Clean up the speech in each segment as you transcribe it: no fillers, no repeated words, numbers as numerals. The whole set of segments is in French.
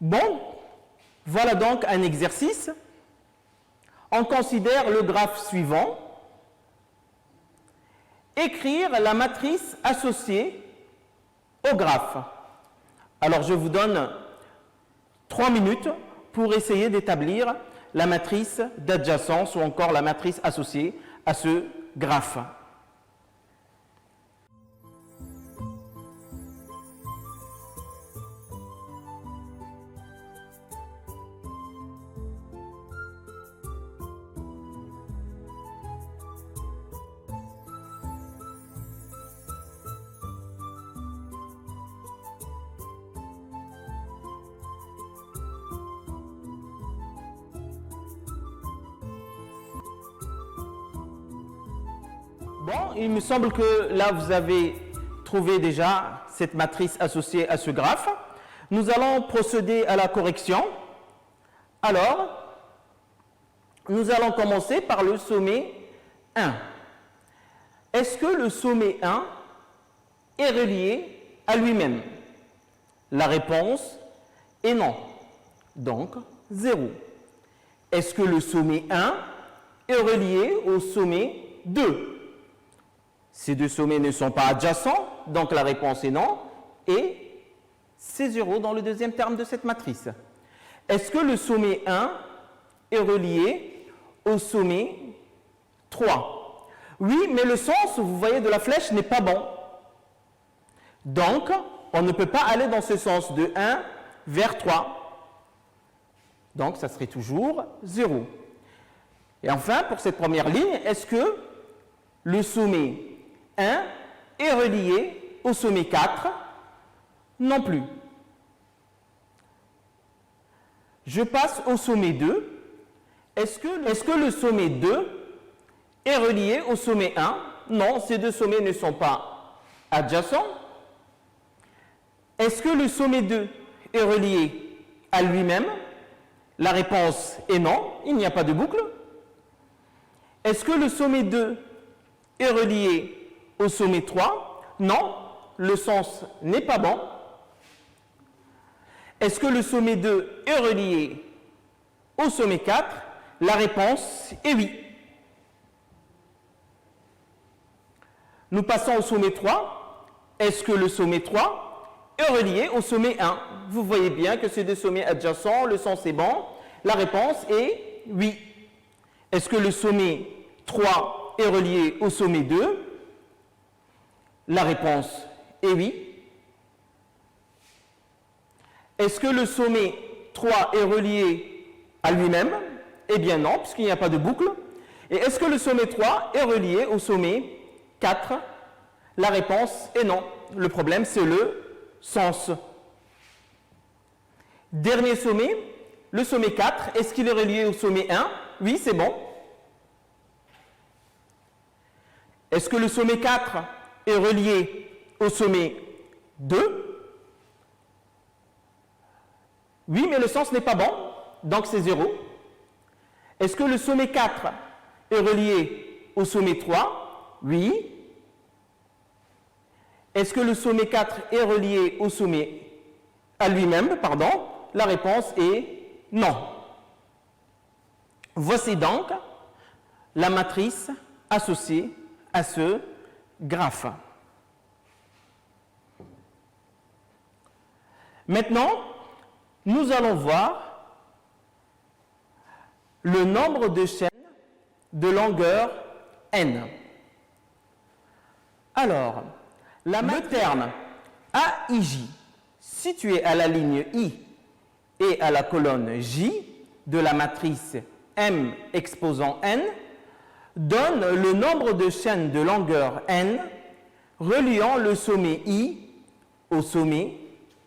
Bon, voilà donc un exercice. On considère le graphe suivant. Écrire la matrice associée au graphe. Alors, je vous donne 3 minutes pour essayer d'établir la matrice d'adjacence ou encore la matrice associée à ce graphe. Bon, il me semble que là, vous avez trouvé déjà cette matrice associée à ce graphe. Nous allons procéder à la correction. Alors, nous allons commencer par le sommet 1. Est-ce que le sommet 1 est relié à lui-même? La réponse est non. Donc, 0. Est-ce que le sommet 1 est relié au sommet 2? Ces deux sommets ne sont pas adjacents, donc la réponse est non, et c'est 0 dans le deuxième terme de cette matrice. Est-ce que le sommet 1 est relié au sommet 3? Oui, mais le sens, vous voyez, de la flèche n'est pas bon. Donc, on ne peut pas aller dans ce sens de 1 vers 3. Donc, ça serait toujours 0. Et enfin, pour cette première ligne, est-ce que le sommet 1 est relié au sommet 4? Non plus. Je passe au sommet 2. Est-ce que le sommet 2 est relié au sommet 1? Non, ces deux sommets ne sont pas adjacents. Est-ce que le sommet 2 est relié à lui-même? La réponse est non, il n'y a pas de boucle. Est-ce que le sommet 2 est relié au sommet 3? Non, le sens n'est pas bon. Est-ce que le sommet 2 est relié au sommet 4? La réponse est oui. Nous passons au sommet 3. Est-ce que le sommet 3 est relié au sommet 1? Vous voyez bien que ces deux sommets adjacents, le sens est bon. La réponse est oui. Est-ce que le sommet 3 est relié au sommet 2? La réponse est oui. Est-ce que le sommet 3 est relié à lui-même? Eh bien non, puisqu'il n'y a pas de boucle. Et est-ce que le sommet 3 est relié au sommet 4? La réponse est non. Le problème, c'est le sens. Dernier sommet, le sommet 4, est-ce qu'il est relié au sommet 1? Oui, c'est bon. Est-ce que le sommet 4 est relié au sommet 2? Oui, mais le sens n'est pas bon, donc c'est 0. Est-ce que le sommet 4 est relié au sommet 3? Oui. Est-ce que le sommet 4 est relié au sommet à lui-même? Pardon. La réponse est non. Voici donc la matrice associée à ce graphe. Maintenant, nous allons voir le nombre de chaînes de longueur n. Alors, le terme AIJ, situé à la ligne I et à la colonne J de la matrice M exposant n, donne le nombre de chaînes de longueur n reliant le sommet I au sommet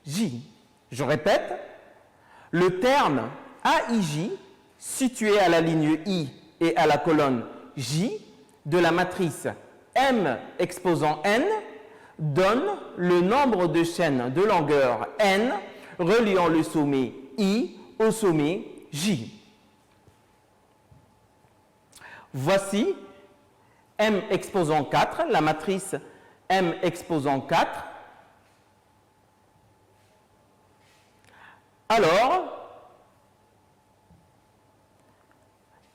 J. Je répète, le terme AIJ, situé à la ligne I et à la colonne J de la matrice M exposant n, donne le nombre de chaînes de longueur n reliant le sommet I au sommet J. Voici M exposant 4, la matrice M exposant 4. Alors,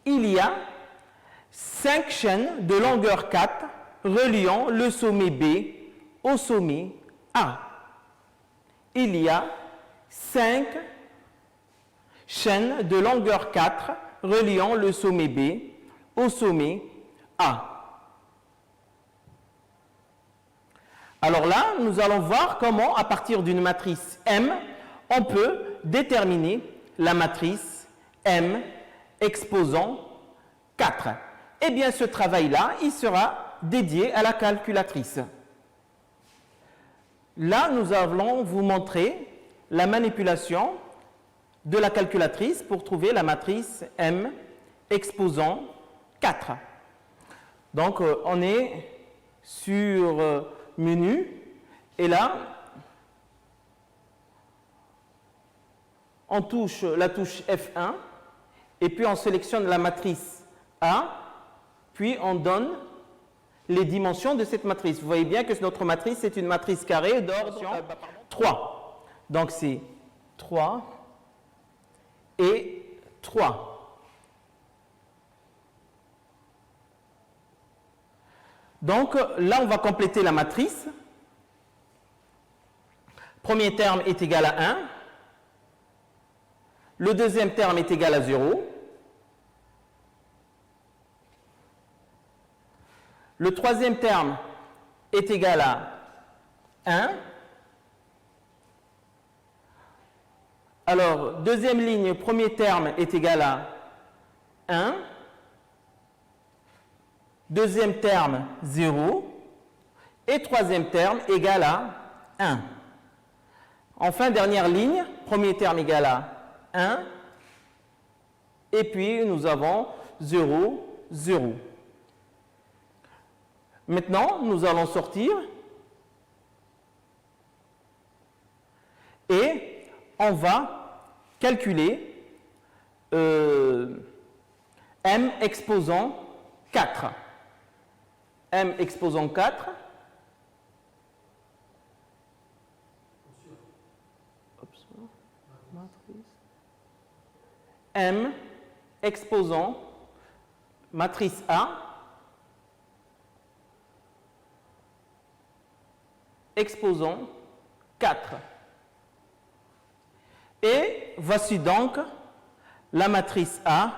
il y a 5 chaînes de longueur 4 reliant le sommet B au sommet A. Il y a 5 chaînes de longueur 4 reliant le sommet B au sommet A. Alors là, nous allons voir comment, à partir d'une matrice M, on peut déterminer la matrice M exposant 4. Eh bien, ce travail-là, il sera dédié à la calculatrice. Là, nous allons vous montrer la manipulation de la calculatrice pour trouver la matrice M exposant 4. Donc, on est sur menu et là, on touche la touche F1 et puis on sélectionne la matrice A, puis on donne les dimensions de cette matrice. Vous voyez bien que notre matrice, c'est une matrice carrée d'ordre 3. Donc, c'est 3 et 3. Donc, là, on va compléter la matrice. Premier terme est égal à 1. Le deuxième terme est égal à 0. Le troisième terme est égal à 1. Alors, deuxième ligne, premier terme est égal à 1. Deuxième terme, 0. Et troisième terme égal à 1. Enfin, dernière ligne, premier terme égal à 1. Et puis, nous avons 0, 0. Maintenant, nous allons sortir et on va calculer M exposant 4. M exposant 4. M exposant matrice A exposant 4. Et voici donc la matrice A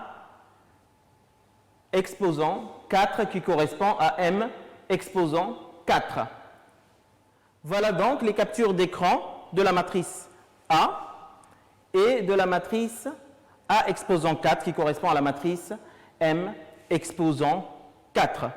exposant 4 qui correspond à M exposant 4. Voilà donc les captures d'écran de la matrice A et de la matrice A exposant 4 qui correspond à la matrice M exposant 4.